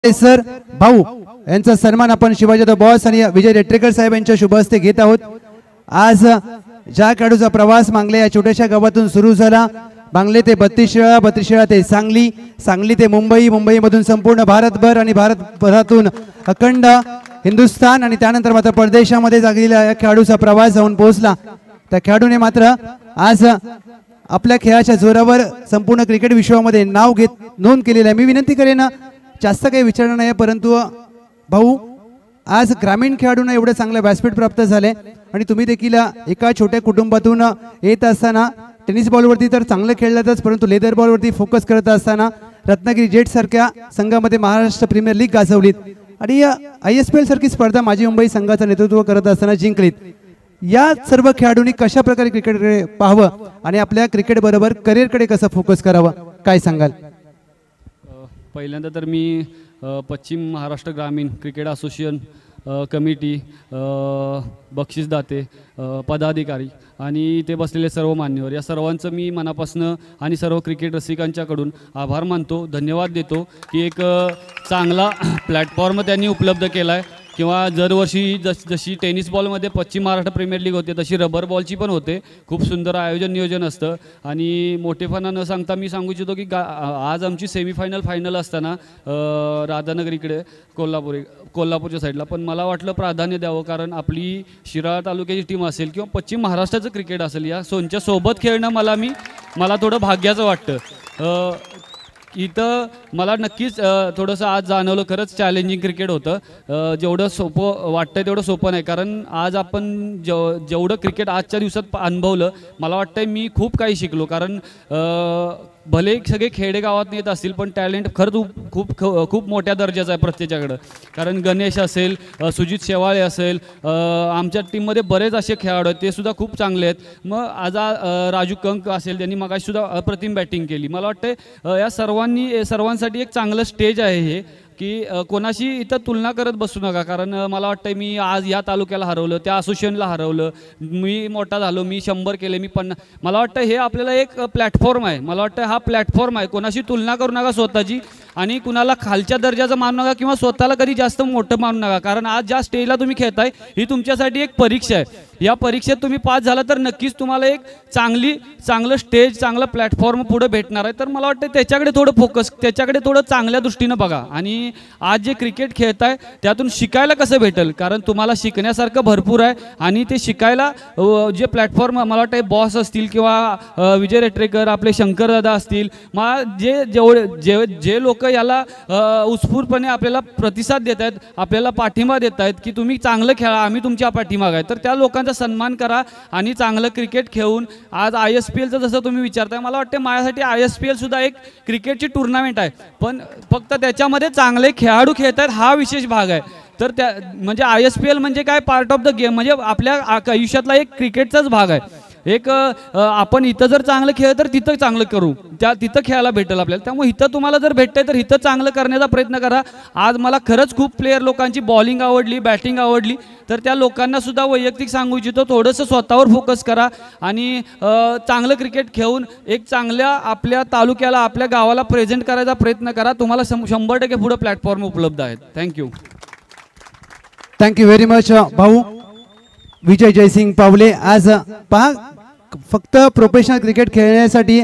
Sir भाऊ यांचा सन्मान आपण शिवाजी बॉस आणि विजय रेट्रेकर साहेब यांच्या शुभ हस्ते घेत आहोत। आज ज्या खेळाडूचा प्रवास मांगले या छोट्याशा गावातून सुरू झाला, मांगले ते 32 ते सांगली, सांगली ते मुंबई, मुंबई मधून संपूर्ण भारतभर आणि भारतभरातून अखंड हिंदुस्थान आणि त्यानंतर मात्र परदेशामध्ये जागलेला या खेळाडूचा प्रवास जाऊन पोहोचला। त्या खेळाडूने मात्र आज आपल्या खेळाच्या जोरावर संपूर्ण क्रिकेट विश्वामध्ये नाव नोंद केलेलं आहे। मी विनंती करेन जास्त काही विचारणार नाही, परंतु भाऊ आज ग्रामीण खेळाडूंना एवढं चांगलं व्यासपीठ प्राप्त झाले आणि तुम्ही देखील एका छोट्या कुटुंबातून येत असताना टेनिस बॉलवरती तर चांगलं खेळलातच, परंतु लेदर बॉलवरती फोकस करत असताना रत्नागिरी जेट सारख्या संघामध्ये महाराष्ट्र प्रीमियर लीग गाजवलीत आणि ISPL सारखी स्पर्धा माझी मुंबई संघाचं नेतृत्व करत असताना जिंकलीत। या सर्व खेळाडूंनी कशा प्रकारे क्रिकेटकडे पाहावं आणि आपल्या क्रिकेट बरोबर करिअरकडे कसं फोकस करावं, काय सांगाल? पहिल्यांदा तर मी पश्चिम महाराष्ट्र ग्रामीण क्रिकेट असोसिएशन कमिटी, बक्षीसदाते, पदाधिकारी आणि ते बसलेले सर्व मान्यवर या सर्वांचं मी मनापासून आणि सर्व क्रिकेट रसिकांच्याकडून आभार मानतो, धन्यवाद देतो की एक चांगला प्लॅटफॉर्म त्यांनी उपलब्ध केला आहे। किंवा दरवर्षी जशी टेनिस बॉलमध्ये पश्चिम महाराष्ट्र प्रीमियर लीग होते तशी रबर बॉलची पण होते। खूप सुंदर आयोजन नियोजन असतं आणि मोठेपणा न सांगता मी सांगू इच्छितो की आज आमची सेमीफायनल फायनल असताना राधानगर इकडे कोल्हापूरच्या साईडला, पण मला वाटलं प्राधान्य द्यावं कारण आपली शिराळा तालुक्याची टीम असेल किंवा पश्चिम महाराष्ट्राचं क्रिकेट असेल या सोबत खेळणं मला थोडं भाग्याचं वाटतं। इथं मला नक्कीच थोडंसं आज जाणवलं, खरंच चॅलेंजिंग क्रिकेट होतं। जेवढं सोपं वाटतं तेवढं सोपं नाही, कारण आज आपण जेवढं क्रिकेट आजच्या दिवसात अनुभवलं मला वाटतं मी खूप काही शिकलो। कारण भले सगळे खेडेगावात येत असतील पण टॅलेंट खरंच खूप मोठ्या दर्जाचं आहे प्रत्येकाकडं। कारण गणेश असेल, सुजित शेवाळे असेल, आमच्या टीममध्ये बरेच असे खेळाडू आहेत ते सुद्धा खूप चांगले आहेत। मग आज राजू कंक असेल, त्यांनी मगाशीसुद्धा अप्रतिम बॅटिंग केली। मला वाटतं या सर्वांसाठी एक चांगलं स्टेज आहे हे की कोणाशी इथं तुलना करत बसू नका, कारण मला वाटतं मी आज या तालुक्याला हरवलं, त्या असोसिएशनला हरवलं, मी मोठा झालो, मी 100 केले, मी 50। मला वाटतं हे आपल्याला एक प्लॅटफॉर्म आहे, मला वाटतं हा प्लॅटफॉर्म आहे। कोणाशी तुलना करू नका स्वतःची आणि कुणाला खालच्या दर्जाचं मानू नका किंवा स्वतःला कधी जास्त मोठं मानू नका, कारण आज ज्या स्टेजला तुम्ही खेळताय ही तुमच्यासाठी एक परीक्षा आहे। या परीक्षेत तुम्ही पास झाला तर नक्कीच तुम्हाला एक चांगलं स्टेज, चांगलं प्लॅटफॉर्म पुढे भेटणार आहे। तर मला वाटतं त्याच्याकडे थोडं फोकस, त्याच्याकडे थोडं चांगल्या दृष्टीनं बघा आणि आज जे क्रिकेट खेळताय त्यातून शिकायला कसं भेटेल, कारण तुम्हाला शिकण्यासारखं भरपूर आहे आणि ते शिकायला जे प्लॅटफॉर्म मला वाटतं बॉस असतील किंवा विजय रेट्रेकर, आपले शंकर दादा असतील, जे लोक याला उत्स्फूर्तपणे आपल्याला प्रतिसाद देत आहेत, आपल्याला पाठिंबा देत आहेत की तुम्ही चांगलं खेळा, आम्ही तुमच्या पाठीमागे आहे, तर त्या लोकांचा सन्मान करा आणि चांगलं क्रिकेट खेळून आज ISPLचं जसं तुम्ही विचारताय, मला वाटतं माझ्यासाठी ISPL सुद्धा एक क्रिकेटची टुर्नामेंट आहे, पण फक्त त्याच्यामध्ये चांगले खेळाडू खेळत आहेत हा विशेष भाग आहे। तर त्या म्हणजे ISPL म्हणजे काय, पार्ट ऑफ द गेम, म्हणजे आपल्या आयुष्यातला एक क्रिकेटचाच भाग आहे। एक आपण इथं जर चांगलं खेळ तर तिथं चांगलं करू, तिथं खेळायला भेटेल आपल्याला। त्यामुळे इथं तुम्हाला जर भेटतंय तर इथं चांगलं करण्याचा प्रयत्न करा। आज मला खरंच खूप प्लेयर लोकांची बॉलिंग आवडली, बॅटिंग आवडली, तर त्या लोकांना सुद्धा वैयक्तिक सांगू इच्छितो थोडंसं स्वतःवर फोकस करा आणि चांगलं क्रिकेट खेळून एक चांगल्या आपल्या तालुक्याला, आपल्या गावाला प्रेझेंट करायचा प्रयत्न करा। तुम्हाला 100% पुढे प्लॅटफॉर्म उपलब्ध आहेत। थँक्यू व्हेरी मच भाऊ विजय जयसिंग पावले। आज पहा फक्त प्रोफेशनल क्रिकेट खेळण्यासाठी